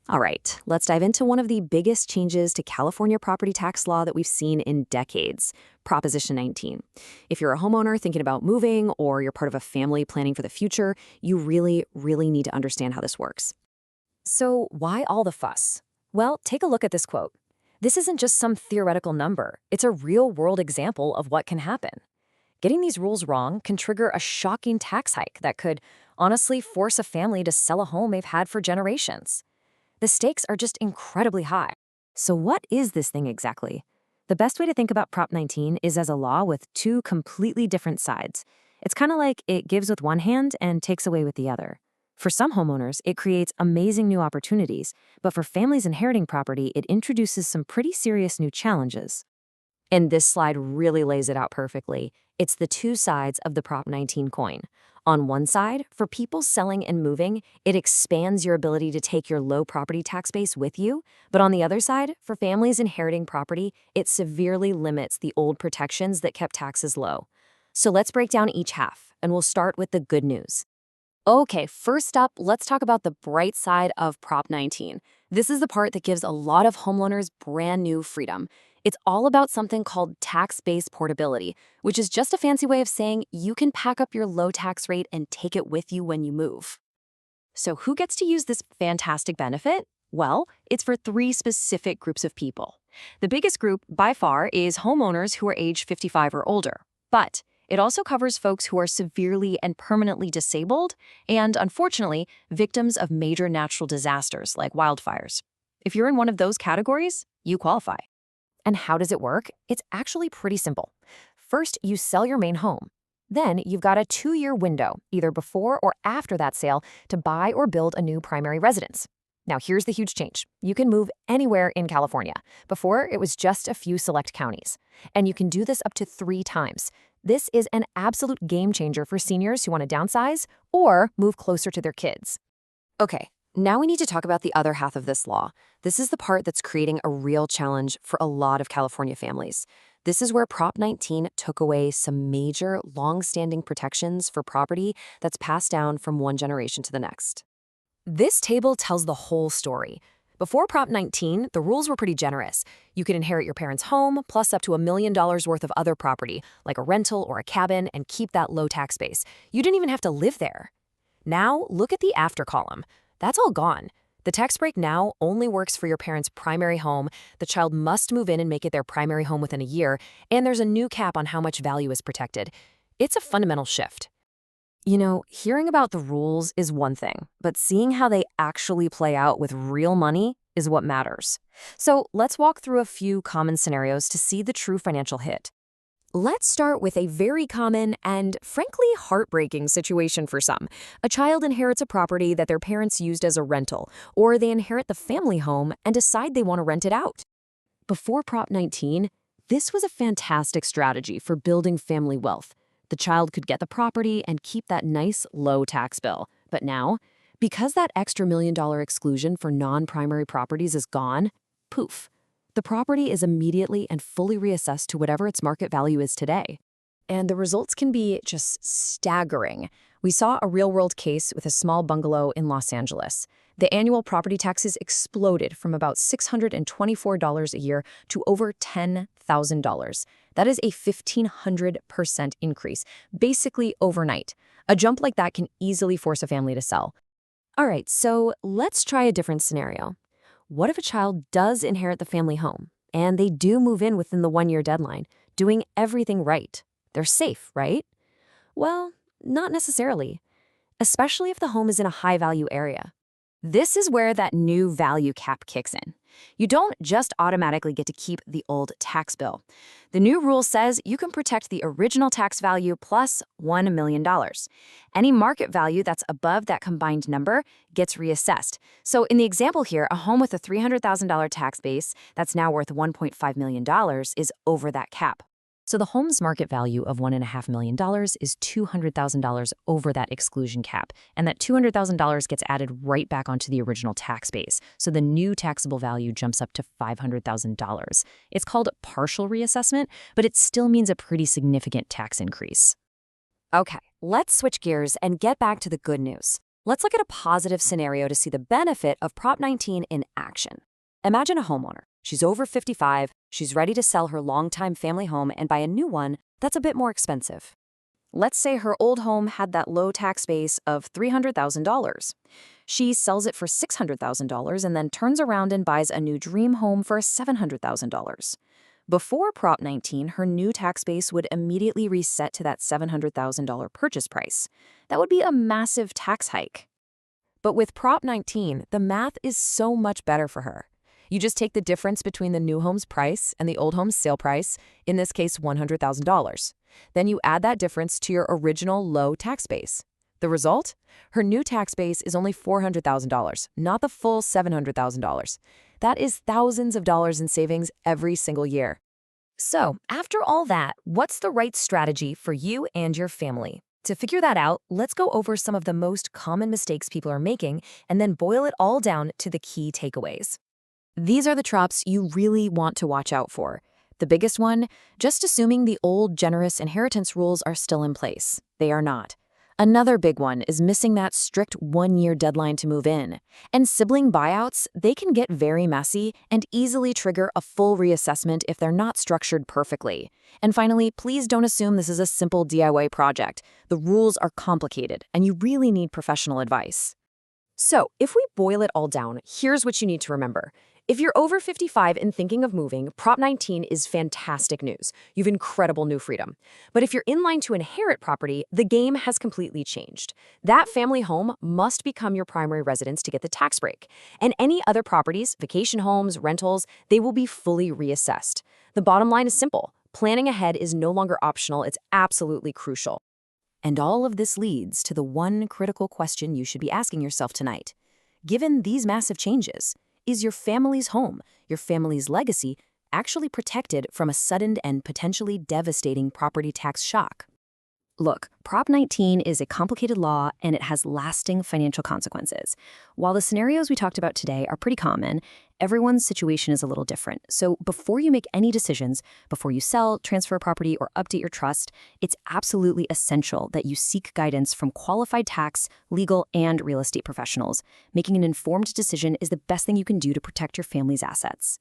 All right, let's dive into one of the biggest changes to California property tax law that we've seen in decades, Proposition 19. If you're a homeowner thinking about moving or you're part of a family planning for the future, you really need to understand how this works. So, why all the fuss? Well, take a look at this quote. This isn't just some theoretical number, it's a real world example of what can happen. Getting these rules wrong can trigger a shocking tax hike that could honestly force a family to sell a home they've had for generations. The stakes are just incredibly high. So, what is this thing exactly? The best way to think about Prop 19 is as a law with two completely different sides. It's kind of like it gives with one hand and takes away with the other. For some homeowners, it creates amazing new opportunities, but for families inheriting property, it introduces some pretty serious new challenges. And this slide really lays it out perfectly. It's the two sides of the Prop 19 coin. On one side, for people selling and moving, it expands your ability to take your low property tax base with you. But on the other side, for families inheriting property, it severely limits the old protections that kept taxes low. So let's break down each half, and we'll start with the good news. Okay, first up, let's talk about the bright side of Prop 19. This is the part that gives a lot of homeowners brand new freedom. It's all about something called tax-based portability, which is just a fancy way of saying you can pack up your low tax rate and take it with you when you move. So who gets to use this fantastic benefit? Well, it's for three specific groups of people. The biggest group, by far, is homeowners who are age 55 or older. But it also covers folks who are severely and permanently disabled and, unfortunately, victims of major natural disasters like wildfires. If you're in one of those categories, you qualify. And how does it work? It's actually pretty simple. First, you sell your main home. Then you've got a 2-year window, either before or after that sale, to buy or build a new primary residence. Now, here's the huge change. You can move anywhere in California. Before, it was just a few select counties. And you can do this up to 3 times. This is an absolute game changer for seniors who want to downsize or move closer to their kids. Okay, now we need to talk about the other half of this law. This is the part that's creating a real challenge for a lot of California families. This is where Prop 19 took away some major, long-standing protections for property that's passed down from one generation to the next. This table tells the whole story. Before Prop 19, the rules were pretty generous. You could inherit your parents' home, plus up to $1 million worth of other property, like a rental or a cabin, and keep that low tax base. You didn't even have to live there. Now, look at the after column. That's all gone. The tax break now only works for your parents' primary home, the child must move in and make it their primary home within a year, and there's a new cap on how much value is protected. It's a fundamental shift. You know, hearing about the rules is one thing, but seeing how they actually play out with real money is what matters. So let's walk through a few common scenarios to see the true financial hit. Let's start with a very common and, frankly, heartbreaking situation for some. A child inherits a property that their parents used as a rental, or they inherit the family home and decide they want to rent it out. Before Prop 19, this was a fantastic strategy for building family wealth. The child could get the property and keep that nice, low tax bill. But now, because that extra $1 million exclusion for non-primary properties is gone, poof. The property is immediately and fully reassessed to whatever its market value is today. And the results can be just staggering. We saw a real-world case with a small bungalow in Los Angeles. The annual property taxes exploded from about $624 a year to over $10,000. That is a 1,500% increase, basically overnight. A jump like that can easily force a family to sell. All right, so let's try a different scenario. What if a child does inherit the family home, and they do move in within the 1-year deadline, doing everything right? They're safe, right? Well, not necessarily, especially if the home is in a high-value area. This is where that new value cap kicks in. You don't just automatically get to keep the old tax bill. The new rule says you can protect the original tax value plus $1 million. Any market value that's above that combined number gets reassessed. So in the example here, a home with a $300,000 tax base that's now worth $1.5 million is over that cap. So the home's market value of $1.5 million is $200,000 over that exclusion cap, and that $200,000 gets added right back onto the original tax base, so the new taxable value jumps up to $500,000. It's called partial reassessment, but it still means a pretty significant tax increase. Okay, let's switch gears and get back to the good news. Let's look at a positive scenario to see the benefit of Prop 19 in action. Imagine a homeowner. She's over 55, she's ready to sell her longtime family home and buy a new one that's a bit more expensive. Let's say her old home had that low tax base of $300,000. She sells it for $600,000 and then turns around and buys a new dream home for $700,000. Before Prop 19, her new tax base would immediately reset to that $700,000 purchase price. That would be a massive tax hike. But with Prop 19, the math is so much better for her. You just take the difference between the new home's price and the old home's sale price, in this case $100,000. Then you add that difference to your original low tax base. The result? Her new tax base is only $400,000, not the full $700,000. That is thousands of dollars in savings every single year. So, after all that, what's the right strategy for you and your family? To figure that out, let's go over some of the most common mistakes people are making and then boil it all down to the key takeaways. These are the traps you really want to watch out for. The biggest one, just assuming the old generous inheritance rules are still in place. They are not. Another big one is missing that strict one-year deadline to move in. And sibling buyouts, they can get very messy and easily trigger a full reassessment if they're not structured perfectly. And finally, please don't assume this is a simple DIY project. The rules are complicated, and you really need professional advice. So, if we boil it all down, here's what you need to remember. If you're over 55 and thinking of moving, Prop 19 is fantastic news. You've incredible new freedom. But if you're in line to inherit property, the game has completely changed. That family home must become your primary residence to get the tax break. And any other properties, vacation homes, rentals, they will be fully reassessed. The bottom line is simple. Planning ahead is no longer optional, it's absolutely crucial. And all of this leads to the one critical question you should be asking yourself tonight. Given these massive changes, is your family's home, your family's legacy, actually protected from a sudden and potentially devastating property tax shock? Look, Prop 19 is a complicated law and it has lasting financial consequences. While the scenarios we talked about today are pretty common, everyone's situation is a little different. So before you make any decisions, before you sell, transfer property, or update your trust, it's absolutely essential that you seek guidance from qualified tax, legal, and real estate professionals. Making an informed decision is the best thing you can do to protect your family's assets.